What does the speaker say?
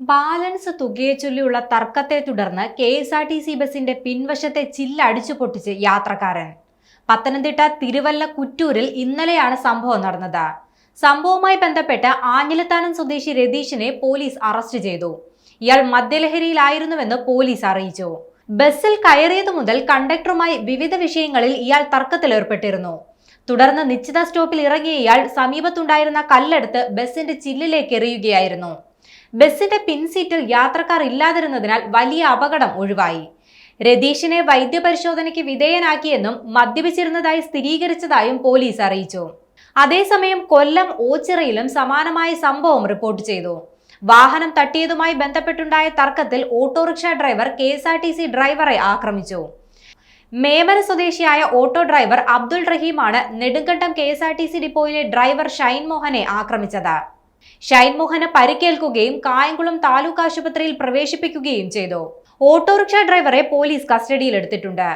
Balance തുകയെ ചൊല്ലിയുള്ള തർക്കത്തെ തുടർന്ന് KSRTC ബസിന്റെ പിൻവശത്തെ ചില്ലടിച്ചു പൊട്ടിച്ച് യാത്രക്കാരൻ. പത്തനംതിട്ട തിരുവല്ല കുറ്റൂരിൽ ഇന്നലെയാണ് സംഭവം നടന്നത്. സംഭവവുമായി ബന്ധപ്പെട്ട് ആഞ്ഞിലത്താനം സ്വദേശി രതീഷിനെ പോലീസ് അറസ്റ്റ് ചെയ്തു. ഇയാൾ മദ്യലഹരിയിലായിരുന്നുവെന്ന് പോലീസ് അറിയിച്ചു. ബസ്സിൽ കയറിയതു മുതൽ കണ്ടക്ടറുമായി വിവിധ വിഷയങ്ങളിൽ ഇയാൾ തർക്കത്തിലേർപ്പെട്ടിരുന്നു. തുടർന്ന് നിശ്ചിത സ്റ്റോപ്പിൽ ഇറങ്ങിയ ഇയാൾ സമീപത്തുണ്ടായിരുന്ന കല്ലെടുത്ത് ബസിന്റെ ചില്ലിലേക്ക് എറിയുകയായിരുന്നു. ബസിന്റെ പിൻസീറ്റിൽ യാത്രക്കാർ ഇല്ലാതിരുന്നതിനാൽ വലിയ അപകടം ഒഴിവായി. രതീഷിനെ വൈദ്യപരിശോധനയ്ക്ക് വിധേയനാക്കിയെന്നും മദ്യപിച്ചിരുന്നതായി സ്ഥിരീകരിച്ചതായും പോലീസ് അറിയിച്ചു. അതേസമയം കൊല്ലം ഓച്ചിറയിലും സമാനമായ സംഭവം റിപ്പോർട്ട് ചെയ്തു. വാഹനം തട്ടിയതുമായി ബന്ധപ്പെട്ടുണ്ടായ തർക്കത്തിൽ ഓട്ടോറിക്ഷ ഡ്രൈവർ KSRTC ഡ്രൈവറെ ആക്രമിച്ചു. മേമന സ്വദേശിയായ ഓട്ടോ ഡ്രൈവർ അബ്ദുൾ റഹീമാണ് നെടുങ്കണ്ടം KSRTC ഡിപ്പോയിലെ ഡ്രൈവർ ഷൈൻ മോഹനെ ആക്രമിച്ചത്. ഷൈൻ മോഹന് പരിക്കേൽക്കുകയും കായംകുളം താലൂക്ക് ആശുപത്രിയിൽ പ്രവേശിപ്പിക്കുകയും ചെയ്തു. ഓട്ടോറിക്ഷ ഡ്രൈവറെ പോലീസ് കസ്റ്റഡിയിലെടുത്തിട്ടുണ്ട്.